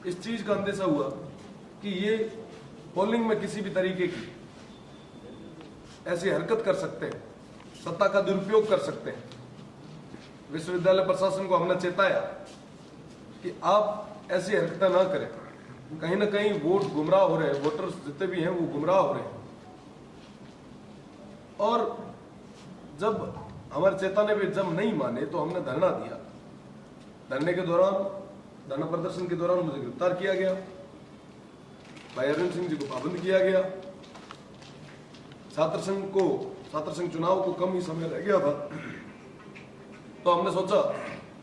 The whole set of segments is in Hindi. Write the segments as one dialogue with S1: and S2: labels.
S1: इस चीज का अंदेशा हुआ कि ये पोलिंग में किसी भी तरीके की ऐसी हरकत कर सकते हैं, सत्ता का दुरुपयोग कर सकते हैं। विश्वविद्यालय प्रशासन को हमने चेताया कि आप ऐसी हरकतें ना करें, कहीं ना कहीं वोट गुमराह हो रहे हैं, वोटर्स जितने भी हैं वो गुमराह हो रहे हैं। और जब हमारे चेताने पे जब नहीं माने तो हमने धरना दिया। धरने के दौरान, धरना प्रदर्शन के दौरान मुझे गिरफ्तार किया गया, भाई अरविंद सिंह जी को पाबंद किया गया। छात्र संघ चुनाव को कम ही समय रह गया था, तो हमने सोचा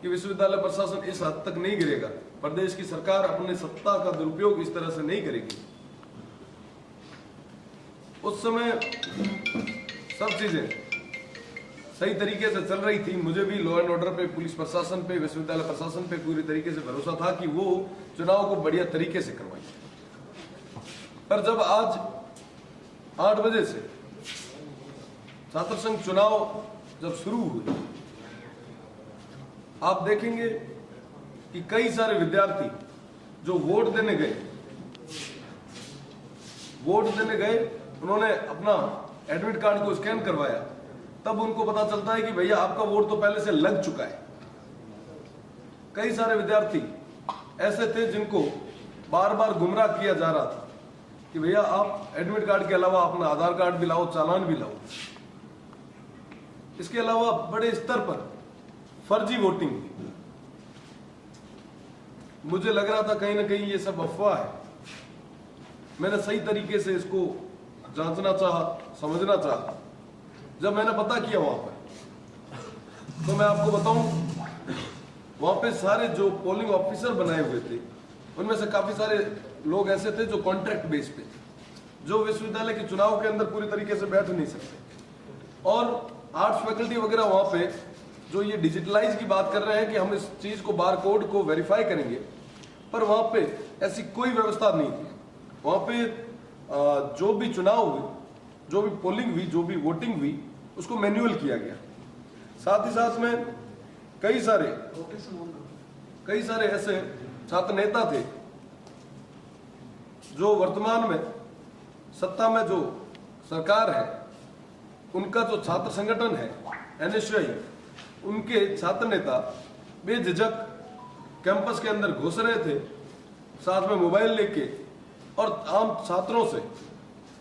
S1: कि विश्वविद्यालय प्रशासन इस हद तक नहीं गिरेगा, प्रदेश की सरकार अपने सत्ता का दुरुपयोग इस तरह से नहीं करेगी। उस समय सब चीजें सही तरीके से चल रही थी। मुझे भी लॉ एंड ऑर्डर पे, पुलिस प्रशासन पे, विश्वविद्यालय प्रशासन पे पूरी तरीके से भरोसा था कि वो चुनाव को बढ़िया तरीके से करवाएंगे। पर जब आज 8 बजे से छात्र संघ चुनाव जब शुरू हुए, आप देखेंगे कि कई सारे विद्यार्थी जो वोट देने गए, उन्होंने अपना एडमिट कार्ड को स्कैन करवाया, तब उनको पता चलता है कि भैया आपका वोट तो पहले से लग चुका है। कई सारे विद्यार्थी ऐसे थे जिनको बार बार गुमराह किया जा रहा था कि भैया आप एडमिट कार्ड के अलावा अपना आधार कार्ड भी लाओ, चालान भी लाओ। इसके अलावा बड़े स्तर पर फर्जी वोटिंग हुई। मुझे लग रहा था कहीं ना कहीं ये सब अफवाह है। मैंने सही तरीके से इसको जांचना चाहा, समझना चाहा। जब मैंने पता किया वहां पर, तो मैं आपको बताऊं, वहां पे सारे जो पोलिंग ऑफिसर बनाए हुए थे, उनमें से काफी सारे लोग ऐसे थे जो कॉन्ट्रैक्ट बेस पे, जो विश्वविद्यालय के चुनाव के अंदर पूरी तरीके से बैठ नहीं सकते। और आर्ट्स फैकल्टी वगैरह वहां पे जो ये डिजिटलाइज की बात कर रहे हैं कि हम इस चीज को, बार कोड को वेरीफाई करेंगे, पर वहां पे ऐसी कोई व्यवस्था नहीं थी। वहां पे जो भी चुनाव हुए, जो भी पोलिंग हुई, जो भी वोटिंग हुई, उसको मैन्युअल किया गया। साथ ही साथ में कई सारे ऐसे छात्र नेता थे जो वर्तमान में सत्ता में जो सरकार है, उनका जो छात्र संगठन है NSUI, उनके छात्र नेता बेझिझक कैंपस के अंदर घुस रहे थे, साथ में मोबाइल लेके, और आम छात्रों से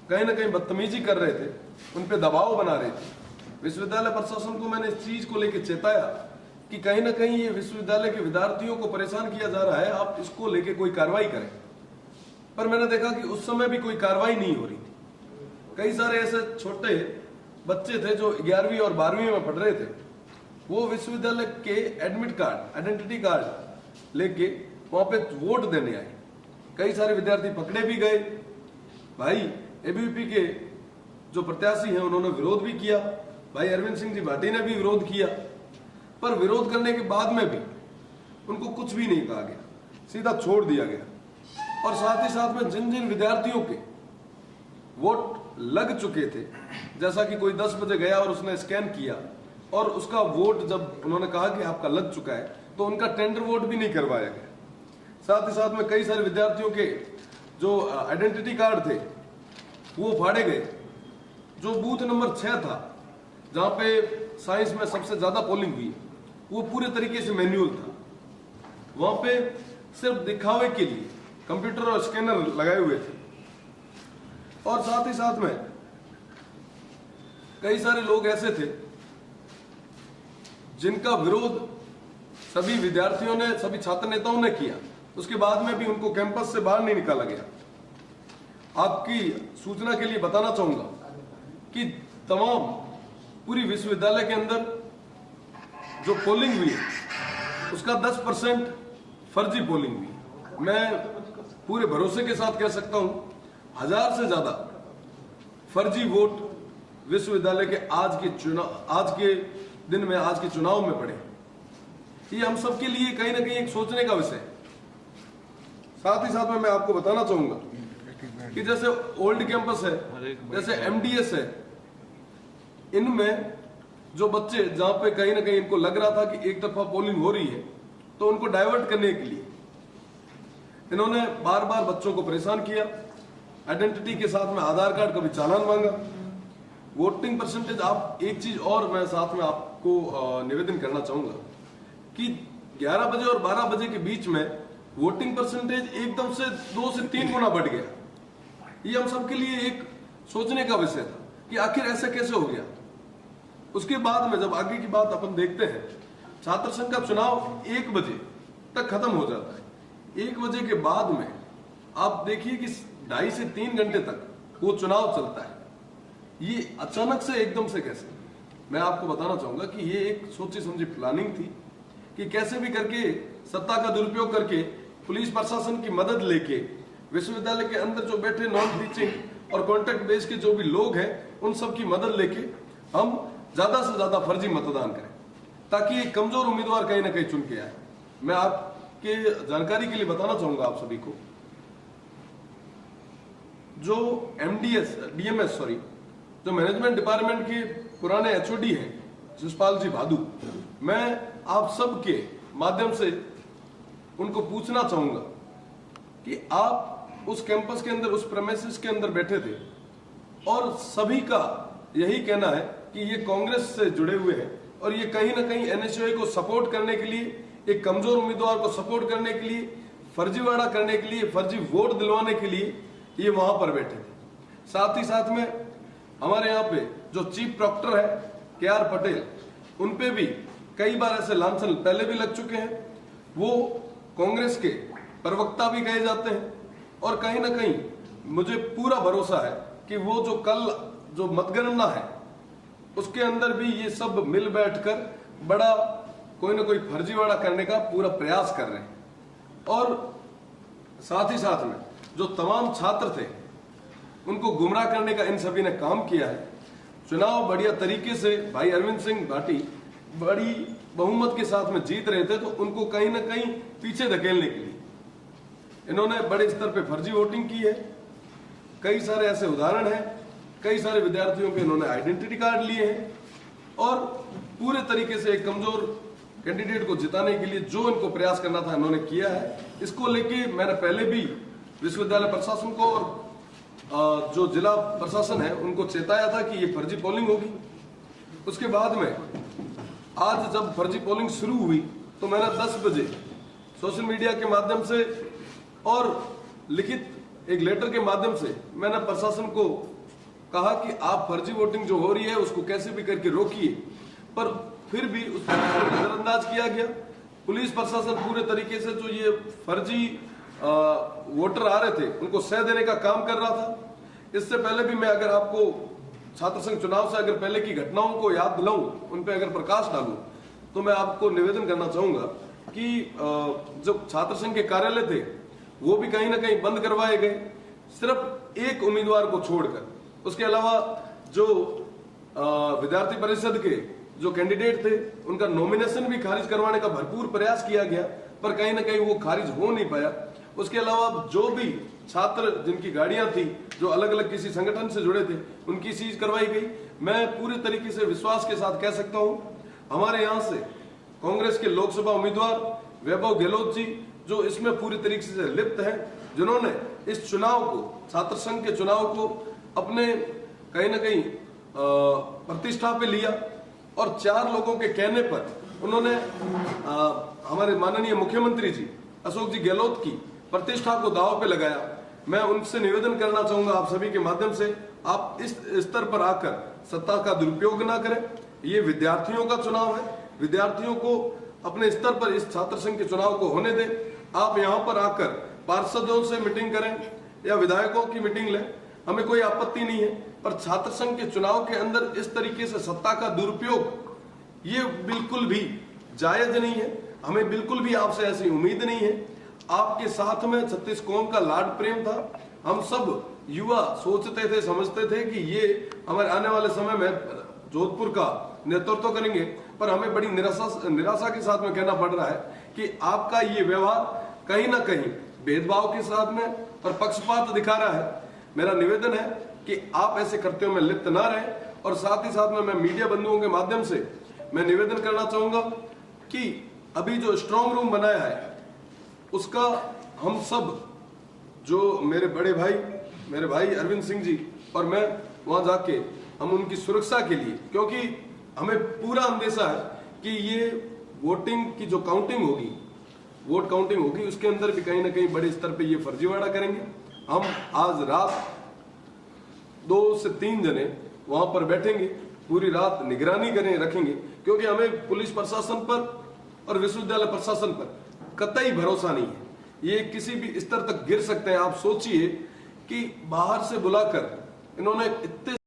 S1: कहीं ना कहीं बदतमीजी कर रहे थे, उन पे दबाव बना रहे थे। विश्वविद्यालय प्रशासन को मैंने इस चीज को लेकर चेताया कि कहीं ना कहीं ये विश्वविद्यालय के विद्यार्थियों को परेशान किया जा रहा है, आप इसको लेके कोई कार्रवाई करें। पर मैंने देखा कि उस समय भी कोई कार्रवाई नहीं हो रही थी। कई सारे ऐसे छोटे बच्चे थे जो 11वीं और 12वीं में पढ़ रहे थे, वो विश्वविद्यालय के एडमिट कार्ड, आइडेंटिटी कार्ड लेके वहां पे वोट देने आए। कई सारे विद्यार्थी पकड़े भी गए। भाई ABVP के जो प्रत्याशी हैं उन्होंने विरोध भी किया, भाई अरविंद सिंह जी भाटी ने भी विरोध किया, पर विरोध करने के बाद में भी उनको कुछ भी नहीं कहा गया, सीधा छोड़ दिया गया। और साथ ही साथ में जिन जिन विद्यार्थियों के वोट लग चुके थे, जैसा कि कोई 10 बजे गया और उसने स्कैन किया और उसका वोट जब उन्होंने कहा कि आपका लग चुका है, तो उनका टेंडर वोट भी नहीं करवाया गया। साथ ही साथ में कई सारे विद्यार्थियों के जो आइडेंटिटी कार्ड थे वो फाड़े गए। जो बूथ नंबर 6 था, जहां पे साइंस में सबसे ज्यादा पोलिंग हुई, वो पूरे तरीके से मैन्युअल था। वहां पे सिर्फ दिखावे के लिए कंप्यूटर और स्कैनर लगाए हुए थे। और साथ ही साथ में कई सारे लोग ऐसे थे जिनका विरोध सभी विद्यार्थियों ने, सभी छात्र नेताओं ने किया, उसके बाद में भी उनको कैंपस से बाहर नहीं निकाला गया। आपकी सूचना के लिए बताना चाहूंगा कि तमाम पूरी विश्वविद्यालय के अंदर जो पोलिंग हुई है उसका 10% फर्जी पोलिंग हुई। मैं पूरे भरोसे के साथ कह सकता हूं 1000 से ज्यादा फर्जी वोट विश्वविद्यालय के आज के दिन में, आज के चुनाव में पड़े। ये हम सबके लिए कहीं ना कहीं एक सोचने का विषय है। साथ ही साथ में मैं आपको बताना चाहूंगा कि जैसे ओल्ड कैंपस है, जैसे MDS है, इनमें जो बच्चे जहां पे कहीं ना कहीं इनको लग रहा था कि एक तरफा पोलिंग हो रही है, तो उनको डाइवर्ट करने के लिए इन्होंने बार बार बच्चों को परेशान किया, आइडेंटिटी के साथ में आधार कार्ड का भी चालान मांगा। वोटिंग परसेंटेज, आप एक चीज और मैं साथ में आपको निवेदन करना चाहूंगा कि 11 बजे और 12 बजे के बीच में वोटिंग परसेंटेज एकदम से 2 से 3 गुना बढ़ गया। ये हम सबके लिए एक सोचने का विषय था कि आखिर ऐसा कैसे हो गया। उसके बाद में जब आगे की बात अपन देखते हैं, छात्र संघ का चुनाव 1 बजे तक खत्म हो जाता है। 1 बजे के बाद में आप देखिए कि 2.5 से 3 घंटे तक वो चुनाव चलता है। ये अचानक से एकदम से कैसे? मैं आपको बताना चाहूंगा कि ये एक सोची समझी प्लानिंग थी कि कैसे भी करके सत्ता का दुरुपयोग करके पुलिस प्रशासन की मदद लेके विश्वविद्यालय के अंदर जो बैठे नॉन टीचिंग और कॉन्ट्रैक्ट बेस के जो भी लोग हैं उन सब की मदद लेके हम ज्यादा से ज्यादा फर्जी मतदान करें ताकि एक कमजोर उम्मीदवार कहीं ना कहीं चुन के आए। मैं आपके जानकारी के लिए बताना चाहूंगा आप सभी को, जो डीएमएस जो मैनेजमेंट डिपार्टमेंट के पुराने एचओडी हैं शिषपाल जी भादु, मैं आप सबके माध्यम से उनको पूछना चाहूंगा कि आप उस कैंपस के अंदर, उस प्रेमिसेस के अंदर बैठे थे और सभी का यही कहना है कि ये कांग्रेस से जुड़े हुए हैं और ये कहीं ना कहीं एनएसयूआई को सपोर्ट करने के लिए, एक कमजोर उम्मीदवार को सपोर्ट करने के लिए, फर्जीवाड़ा करने के लिए, फर्जी वोट दिलवाने के लिए ये वहां पर बैठे थे। साथ ही साथ में हमारे यहाँ पे जो चीफ प्रॉक्टर है KR पटेल, उनपे भी कई बार ऐसे लांछन पहले भी लग चुके हैं। वो कांग्रेस के प्रवक्ता भी कहे जाते हैं और कहीं ना कहीं मुझे पूरा भरोसा है कि वो जो कल जो मतगणना है उसके अंदर भी ये सब मिल बैठकर बड़ा कोई ना कोई फर्जीवाड़ा करने का पूरा प्रयास कर रहे हैं। और साथ ही साथ में जो तमाम छात्र थे उनको गुमराह करने का इन सभी ने काम किया है। चुनाव बढ़िया तरीके से भाई अरविंद सिंह भाटी बड़ी बहुमत के साथ में जीत रहे थे, तो उनको कहीं ना कहीं पीछे धकेलने के लिए इन्होंने बड़े स्तर पे फर्जी वोटिंग की है। कई सारे ऐसे उदाहरण हैं, कई सारे विद्यार्थियों के इन्होंने आइडेंटिटी कार्ड लिए हैं और पूरे तरीके से एक कमजोर कैंडिडेट को जिताने के लिए जो इनको प्रयास करना था इन्होंने किया है। इसको लेके मैंने पहले भी विश्वविद्यालय प्रशासन को और जो जिला प्रशासन है उनको चेताया था कि ये फर्जी पोलिंग होगी। उसके बाद में आज जब फर्जी पोलिंग शुरू हुई तो मैंने 10 बजे सोशल मीडिया के माध्यम से और लिखित एक लेटर के माध्यम से मैंने प्रशासन को कहा कि आप फर्जी वोटिंग जो हो रही है उसको कैसे भी करके रोकिए, पर फिर भी उसको नजरअंदाज किया गया। पुलिस प्रशासन पूरे तरीके से जो ये फर्जी वोटर आ रहे थे उनको सह देने का काम कर रहा था। इससे पहले भी मैं अगर आपको छात्र संघ चुनाव से अगर पहले की घटनाओं को याद दिलाऊं, उन पे अगर प्रकाश डालूं, तो मैं आपको निवेदन करना चाहूंगा कि जो छात्र संघ के कार्यालय थे वो भी कहीं ना कहीं बंद करवाए गए, सिर्फ एक उम्मीदवार को छोड़कर। उसके अलावा जो विद्यार्थी परिषद के जो कैंडिडेट थे उनका नॉमिनेशन भी खारिज करवाने का भरपूर प्रयास किया गया, पर कहीं ना कहीं वो खारिज हो नहीं पाया। उसके अलावा जो भी छात्र जिनकी गाड़ियां थी जो अलग अलग किसी संगठन से जुड़े थे उनकी सीज करवाई गई। मैं पूरे तरीके से विश्वास के साथ कह सकता हूं हमारे यहां से कांग्रेस के लोकसभा उम्मीदवार वैभव गहलोत जी जो इसमें पूरी तरीके से लिप्त हैं, जिन्होंने इस चुनाव को, छात्र संघ के चुनाव को अपने कहीं ना कहीं प्रतिष्ठा पे लिया और 4 लोगों के कहने पर उन्होंने हमारे माननीय मुख्यमंत्री जी अशोक जी गहलोत की प्रतिष्ठा को दांव पे लगाया। मैं उनसे निवेदन करना चाहूंगा आप सभी के माध्यम से, आप इस स्तर पर आकर सत्ता का दुरुपयोग ना करें। ये विद्यार्थियों का चुनाव है, विद्यार्थियों को अपने स्तर पर इस छात्र संघ के चुनाव को होने दें। आप यहाँ पर आकर पार्षदों से मीटिंग करें या विधायकों की मीटिंग लें, हमें कोई आपत्ति नहीं है, पर छात्र संघ के चुनाव के अंदर इस तरीके से सत्ता का दुरुपयोग ये बिल्कुल भी जायज नहीं है। हमें बिल्कुल भी आपसे ऐसी उम्मीद नहीं है। आपके साथ में 36 कौम का लाड प्रेम था। हम सब युवा सोचते थे, समझते थे कि ये हमारे आने वाले समय में जोधपुर का नेतृत्व करेंगे, पर हमें बड़ी निराशा के साथ में कहना पड़ रहा है कि आपका ये व्यवहार कहीं ना कहीं भेदभाव के साथ में और पक्षपात दिखा रहा है। मेरा निवेदन है कि आप ऐसे कृत्यों में लिप्त ना रहें। और साथ ही साथ में मैं मीडिया बंधुओं के माध्यम से मैं निवेदन करना चाहूंगा कि अभी जो स्ट्रांग रूम बनाया है उसका हम सब जो मेरे बड़े भाई, मेरे भाई अरविंद सिंह जी और मैं वहां जाके हम उनकी सुरक्षा के लिए, क्योंकि हमें पूरा अंदेशा है कि ये वोटिंग की जो काउंटिंग होगी, वोट काउंटिंग होगी, उसके अंदर भी कहीं ना कहीं बड़े स्तर पे ये फर्जीवाड़ा करेंगे। हम आज रात 2 से 3 जने वहां पर बैठेंगे, पूरी रात निगरानी रखेंगे, क्योंकि हमें पुलिस प्रशासन पर और विश्वविद्यालय प्रशासन पर कतई भरोसा नहीं है। ये किसी भी स्तर तक गिर सकते हैं। आप सोचिए कि बाहर से बुलाकर इन्होंने इतने